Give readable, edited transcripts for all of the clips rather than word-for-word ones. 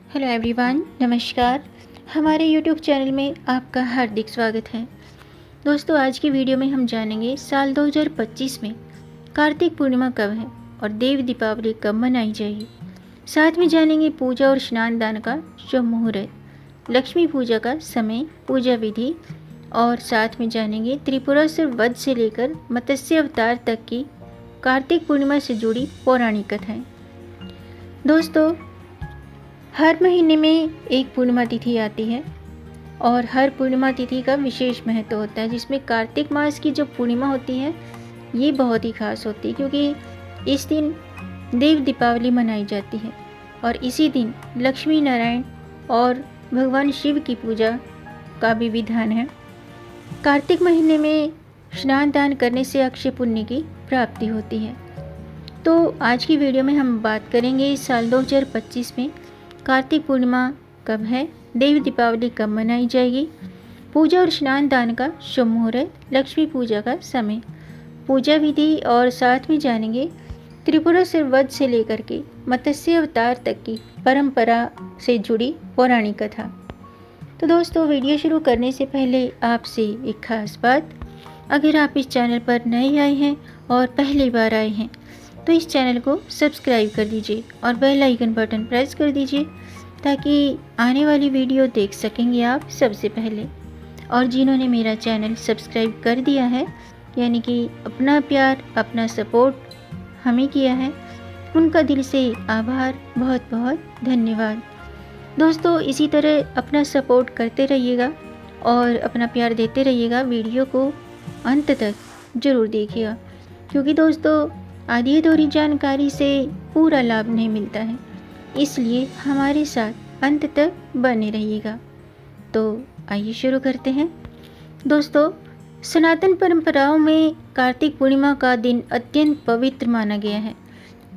Hello everyone, नमस्कार। हमारे YouTube channel में आपका हार्दिक स्वागत है। दोस्तों, आज की वीडियो में हम जानेंगे साल 2025 में कार्तिक पूर्णिमा कब है और देव दीपावली कब मनाई जाएगी। साथ में जानेंगे पूजा और स्नान दान का शुभ मुहूर्त, लक्ष्मी पूजा का समय, पूजा विधि और साथ में जानेंगे त्रिपुरासुर वध से लेकर मत्स्य अवतार तक की कार्तिक पूर्णिमा से जुड़ी पौराणिक कथाएं। दोस्तों, हर महीने में एक पूर्णिमा तिथि आती है और हर पूर्णिमा तिथि का विशेष महत्व होता है, जिसमें कार्तिक मास की जो पूर्णिमा होती है ये बहुत ही खास होती है, क्योंकि इस दिन देव दीपावली मनाई जाती है और इसी दिन लक्ष्मी नारायण और भगवान शिव की पूजा का भी विधान है। कार्तिक महीने में स्नान दान करने से अक्षय पुण्य की प्राप्ति होती है। तो आज की वीडियो में हम बात करेंगे साल 2025 में कार्तिक पूर्णिमा कब है, देव दीपावली कब मनाई जाएगी, पूजा और स्नान दान का शुभ मुहूर्त, लक्ष्मी पूजा का समय, पूजा विधि और साथ में जानेंगे त्रिपुरासुर वध से लेकर के मत्स्य अवतार तक की परंपरा से जुड़ी पौराणिक कथा। तो दोस्तों, वीडियो शुरू करने से पहले आपसे एक खास बात, अगर आप इस चैनल पर नए आए हैं और पहली बार आए हैं तो इस चैनल को सब्सक्राइब कर दीजिए और बेल आइकन बटन प्रेस कर दीजिए ताकि आने वाली वीडियो देख सकेंगे आप सबसे पहले। और जिन्होंने मेरा चैनल सब्सक्राइब कर दिया है, यानी कि अपना प्यार अपना सपोर्ट हमें किया है, उनका दिल से आभार, बहुत बहुत धन्यवाद। दोस्तों, इसी तरह अपना सपोर्ट करते रहिएगा और अपना प्यार देते रहिएगा। वीडियो को अंत तक ज़रूर देखिएगा, क्योंकि दोस्तों आधी अधूरी जानकारी से पूरा लाभ नहीं मिलता है, इसलिए हमारे साथ अंत तक बने रहिएगा। तो आइए शुरू करते हैं। दोस्तों, सनातन परंपराओं में कार्तिक पूर्णिमा का दिन अत्यंत पवित्र माना गया है,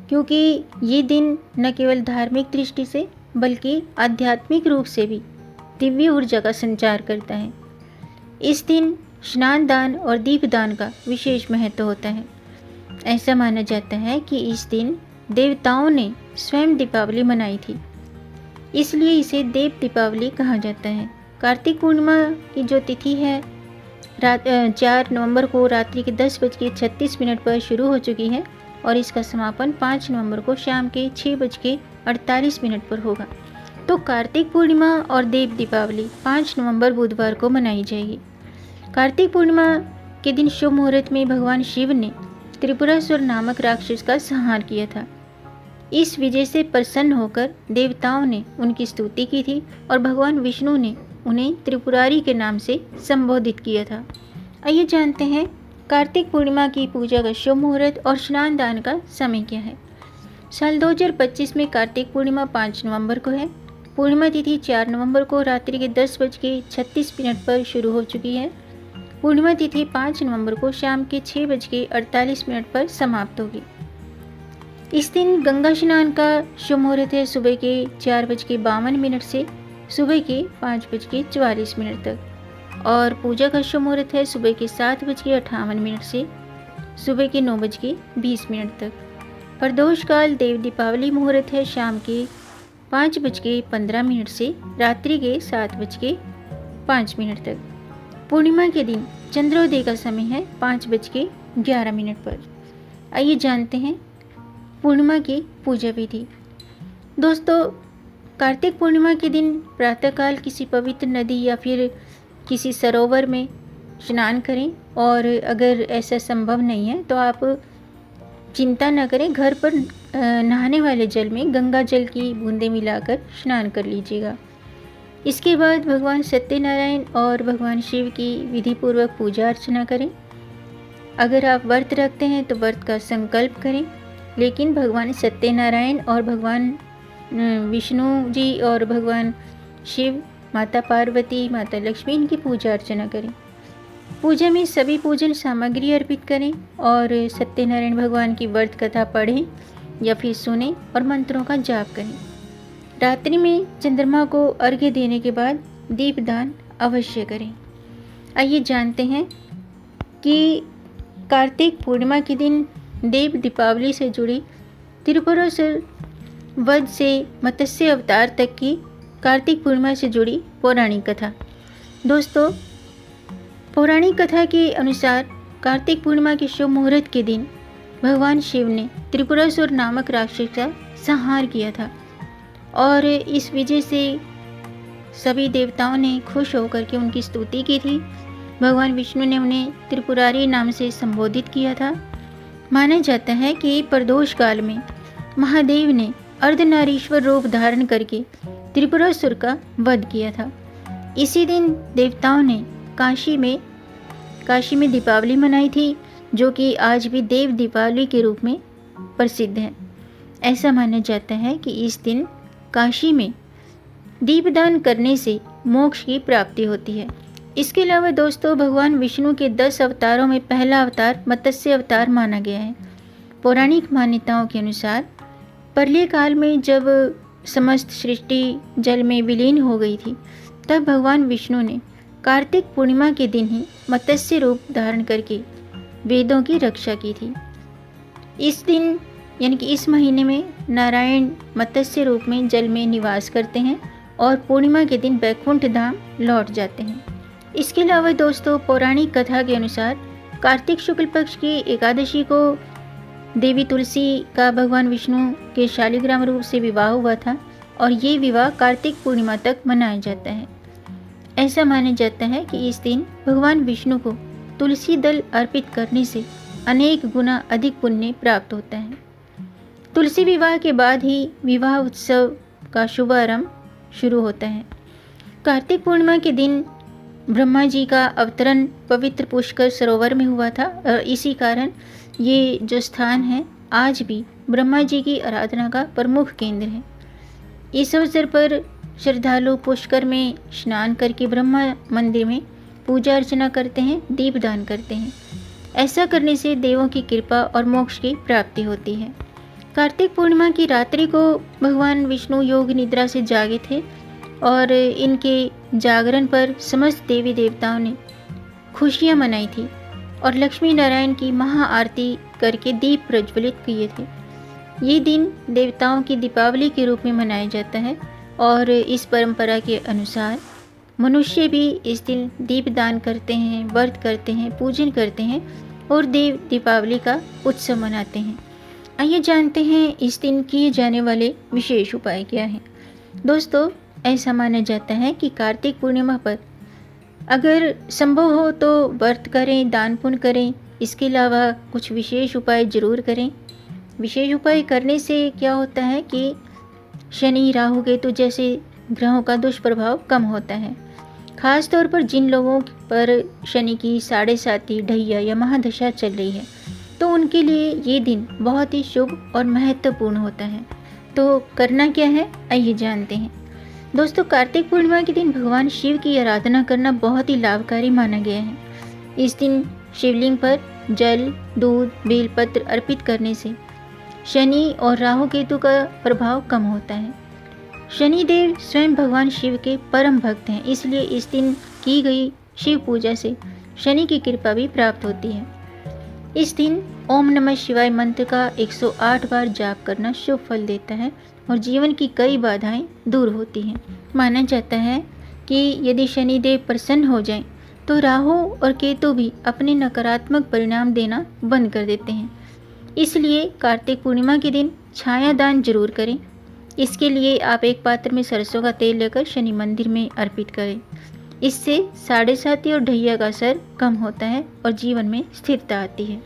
क्योंकि ये दिन न केवल धार्मिक दृष्टि से बल्कि आध्यात्मिक रूप से भी दिव्य ऊर्जा का संचार करता है। इस दिन स्नान दान और दीपदान का विशेष महत्व होता है। ऐसा माना जाता है कि इस दिन देवताओं ने स्वयं दीपावली मनाई थी, इसलिए इसे देव दीपावली कहा जाता है। कार्तिक पूर्णिमा की जो तिथि है 4 नवंबर को रात्रि के 10:36 पर शुरू हो चुकी है और इसका समापन 5 नवंबर को शाम के 6:48 पर होगा। तो कार्तिक पूर्णिमा और देव दीपावली 5 नवंबर बुधवार को मनाई जाएगी। कार्तिक पूर्णिमा के दिन शुभ मुहूर्त में भगवान शिव ने त्रिपुरासुर नामक राक्षस का संहार किया था। इस विजय से प्रसन्न होकर देवताओं ने उनकी स्तुति की थी और भगवान विष्णु ने उन्हें त्रिपुरारी के नाम से संबोधित किया था। आइए जानते हैं कार्तिक पूर्णिमा की पूजा का शुभ मुहूर्त और स्नान दान का समय क्या है। साल 2025 में कार्तिक पूर्णिमा 5 नवंबर को है। पूर्णिमा तिथि 4 नवंबर को रात्रि के 10:36 पर शुरू हो चुकी है। पूर्णिमा तिथि 5 नवंबर को शाम के 6:48 पर समाप्त होगी। इस दिन गंगा स्नान का शुभ मुहूर्त है सुबह के 4:52 से सुबह के 5:44 तक और पूजा का शुभ मुहूर्त है सुबह के 7:58 से सुबह के 9:20 तक। प्रदोष काल देव दीपावली मुहूर्त है शाम के 5:15 से रात्रि के 7:05 तक। पूर्णिमा के दिन चंद्रोदय का समय है 5:11 पर। आइए जानते हैं पूर्णिमा की पूजा विधि। दोस्तों, कार्तिक पूर्णिमा के दिन प्रातःकाल किसी पवित्र नदी या फिर किसी सरोवर में स्नान करें, और अगर ऐसा संभव नहीं है तो आप चिंता न करें, घर पर नहाने वाले जल में गंगा जल की बूंदें मिलाकर स्नान कर लीजिएगा। इसके बाद भगवान सत्यनारायण और भगवान शिव की विधि पूर्वक पूजा अर्चना करें। अगर आप व्रत रखते हैं तो व्रत का संकल्प करें, लेकिन भगवान सत्यनारायण और भगवान विष्णु जी और भगवान शिव, माता पार्वती, माता लक्ष्मी, इनकी पूजा अर्चना करें। पूजा में सभी पूजन सामग्री अर्पित करें और सत्यनारायण भगवान की व्रत कथा पढ़ें या फिर सुनें और मंत्रों का जाप करें। रात्रि में चंद्रमा को अर्घ्य देने के बाद दीपदान अवश्य करें। आइए जानते हैं कि कार्तिक पूर्णिमा के दिन देव दीपावली से जुड़ी त्रिपुरासुर वध से मत्स्य अवतार तक की कार्तिक पूर्णिमा से जुड़ी पौराणिक कथा। दोस्तों, पौराणिक कथा के अनुसार कार्तिक पूर्णिमा के शुभ मुहूर्त के दिन भगवान शिव ने त्रिपुरासुर नामक राक्षस का संहार किया था और इस वजह से सभी देवताओं ने खुश होकर के उनकी स्तुति की थी। भगवान विष्णु ने उन्हें त्रिपुरारी नाम से संबोधित किया था। माना जाता है कि प्रदोष काल में महादेव ने अर्धनारीश्वर रूप धारण करके त्रिपुरासुर का वध किया था। इसी दिन देवताओं ने काशी में दीपावली मनाई थी, जो कि आज भी देव दीपावली के रूप में प्रसिद्ध है। ऐसा माना जाता है कि इस दिन काशी में दीपदान करने से मोक्ष की प्राप्ति होती है। इसके अलावा दोस्तों, भगवान विष्णु के 10 अवतारों में पहला अवतार मत्स्य अवतार माना गया है। पौराणिक मान्यताओं के अनुसार प्रलय काल में जब समस्त सृष्टि जल में विलीन हो गई थी, तब भगवान विष्णु ने कार्तिक पूर्णिमा के दिन ही मत्स्य रूप धारण करके वेदों की रक्षा की थी। इस दिन यानी कि इस महीने में नारायण मत्स्य रूप में जल में निवास करते हैं और पूर्णिमा के दिन वैकुंठ धाम लौट जाते हैं। इसके अलावा दोस्तों, पौराणिक कथा के अनुसार कार्तिक शुक्ल पक्ष की एकादशी को देवी तुलसी का भगवान विष्णु के शालिग्राम रूप से विवाह हुआ था और ये विवाह कार्तिक पूर्णिमा तक मनाया जाता है। ऐसा माना जाता है कि इस दिन भगवान विष्णु को तुलसी दल अर्पित करने से अनेक गुना अधिक पुण्य प्राप्त होता है। तुलसी विवाह के बाद ही विवाह उत्सव का शुभारंभ शुरू होता है। कार्तिक पूर्णिमा के दिन ब्रह्मा जी का अवतरण पवित्र पुष्कर सरोवर में हुआ था और इसी कारण ये जो स्थान है आज भी ब्रह्मा जी की आराधना का प्रमुख केंद्र है। इस अवसर पर श्रद्धालु पुष्कर में स्नान करके ब्रह्मा मंदिर में पूजा अर्चना करते हैं, दीपदान करते हैं। ऐसा करने से देवों की कृपा और मोक्ष की प्राप्ति होती है। कार्तिक पूर्णिमा की रात्रि को भगवान विष्णु योग निद्रा से जागे थे और इनके जागरण पर समस्त देवी देवताओं ने खुशियां मनाई थी और लक्ष्मी नारायण की महाआरती करके दीप प्रज्वलित किए थे। ये दिन देवताओं की दीपावली के रूप में मनाया जाता है और इस परंपरा के अनुसार मनुष्य भी इस दिन दीपदान करते हैं, व्रत करते हैं, पूजन करते हैं और देव दीपावली का उत्सव मनाते हैं। आइए जानते हैं इस दिन किए जाने वाले विशेष उपाय क्या हैं। दोस्तों, ऐसा माना जाता है कि कार्तिक पूर्णिमा पर अगर संभव हो तो व्रत करें, दान पुण्य करें। इसके अलावा कुछ विशेष उपाय जरूर करें। विशेष उपाय करने से क्या होता है कि शनि, राहु, केतु जैसे ग्रहों का दुष्प्रभाव कम होता है। खास तौर पर जिन लोगों पर शनि की 7.5 ढैया या महादशा चल रही है, तो उनके लिए ये दिन बहुत ही शुभ और महत्वपूर्ण होता है। तो करना क्या है, आइए जानते हैं। दोस्तों, कार्तिक पूर्णिमा के दिन भगवान शिव की आराधना करना बहुत ही लाभकारी माना गया है। इस दिन शिवलिंग पर जल, दूध, बेलपत्र अर्पित करने से शनि और राहु केतु का प्रभाव कम होता है। शनि देव स्वयं भगवान शिव के परम भक्त हैं, इसलिए इस दिन की गई शिव पूजा से शनि की कृपा भी प्राप्त होती है। इस दिन ओम नमः शिवाय मंत्र का 108 बार जाप करना शुभ फल देता है और जीवन की कई बाधाएं दूर होती हैं। माना जाता है कि यदि शनिदेव प्रसन्न हो जाएं, तो राहु और केतु भी अपने नकारात्मक परिणाम देना बंद कर देते हैं। इसलिए कार्तिक पूर्णिमा के दिन छाया दान जरूर करें। इसके लिए आप एक पात्र में सरसों का तेल लेकर शनि मंदिर में अर्पित करें। इससे 7.5 और ढैया का असर कम होता है और जीवन में स्थिरता आती है।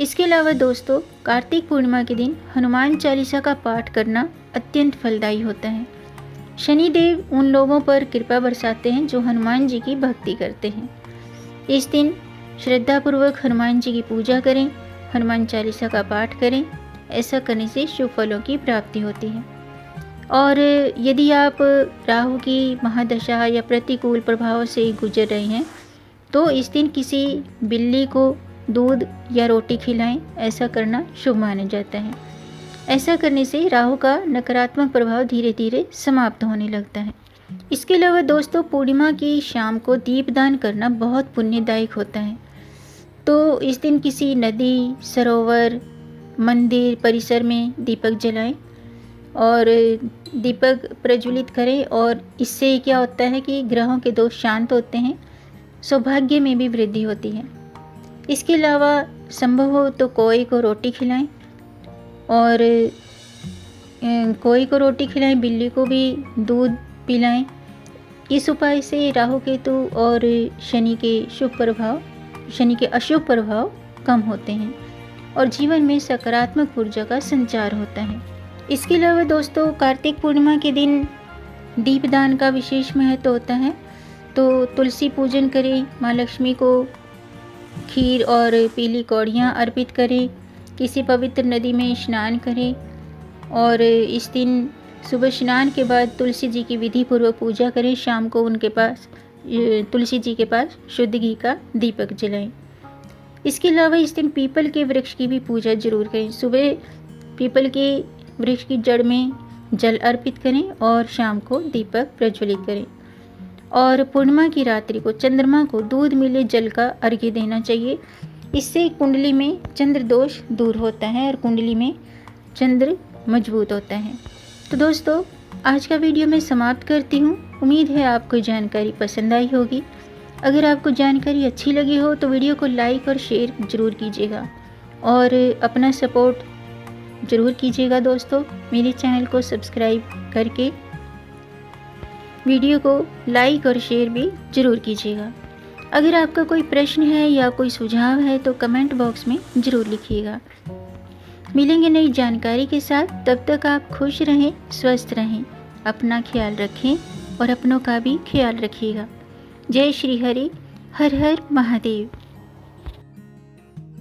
इसके अलावा दोस्तों, कार्तिक पूर्णिमा के दिन हनुमान चालीसा का पाठ करना अत्यंत फलदायी होता है। शनिदेव उन लोगों पर कृपा बरसाते हैं जो हनुमान जी की भक्ति करते हैं। इस दिन श्रद्धापूर्वक हनुमान जी की पूजा करें, हनुमान चालीसा का पाठ करें। ऐसा करने से शुभ फलों की प्राप्ति होती है। और यदि आप राहु की महादशा या प्रतिकूल प्रभाव से गुजर रहे हैं, तो इस दिन किसी बिल्ली को दूध या रोटी खिलाएं। ऐसा करना शुभ माना जाता है। ऐसा करने से राहु का नकारात्मक प्रभाव धीरे धीरे समाप्त होने लगता है। इसके अलावा दोस्तों, पूर्णिमा की शाम को दीपदान करना बहुत पुण्यदायक होता है। तो इस दिन किसी नदी, सरोवर, मंदिर परिसर में दीपक जलाएं और दीपक प्रज्वलित करें। और इससे क्या होता है कि ग्रहों के दोष शांत होते हैं, सौभाग्य में भी वृद्धि होती है। इसके अलावा संभव हो तो कोई को रोटी खिलाएं, और कोई को रोटी खिलाएं, बिल्ली को भी दूध पिलाएं। इस उपाय से राहु केतु और शनि के अशुभ प्रभाव कम होते हैं और जीवन में सकारात्मक ऊर्जा का संचार होता है। इसके अलावा दोस्तों, कार्तिक पूर्णिमा के दिन दीपदान का विशेष महत्व होता है। तो तुलसी पूजन करें, माँ लक्ष्मी को खीर और पीली कौड़ियाँ अर्पित करें, किसी पवित्र नदी में स्नान करें और इस दिन सुबह स्नान के बाद तुलसी जी की विधि पूर्वक पूजा करें। शाम को उनके पास तुलसी जी के पास शुद्ध घी का दीपक जलाएं। इसके अलावा इस दिन पीपल के वृक्ष की भी पूजा जरूर करें। सुबह पीपल के वृक्ष की जड़ में जल अर्पित करें और शाम को दीपक प्रज्वलित करें। और पूर्णिमा की रात्रि को चंद्रमा को दूध मिले जल का अर्घ्य देना चाहिए। इससे कुंडली में चंद्र दोष दूर होता है और कुंडली में चंद्र मजबूत होता है। तो दोस्तों, आज का वीडियो मैं समाप्त करती हूँ। उम्मीद है आपको जानकारी पसंद आई होगी। अगर आपको जानकारी अच्छी लगी हो तो वीडियो को लाइक और शेयर ज़रूर कीजिएगा और अपना सपोर्ट ज़रूर कीजिएगा। दोस्तों, मेरे चैनल को सब्सक्राइब करके वीडियो को लाइक और शेयर भी ज़रूर कीजिएगा। अगर आपका कोई प्रश्न है या कोई सुझाव है तो कमेंट बॉक्स में ज़रूर लिखिएगा। मिलेंगे नई जानकारी के साथ, तब तक आप खुश रहें, स्वस्थ रहें, अपना ख्याल रखें और अपनों का भी ख्याल रखिएगा। जय श्री हरि, हर हर महादेव।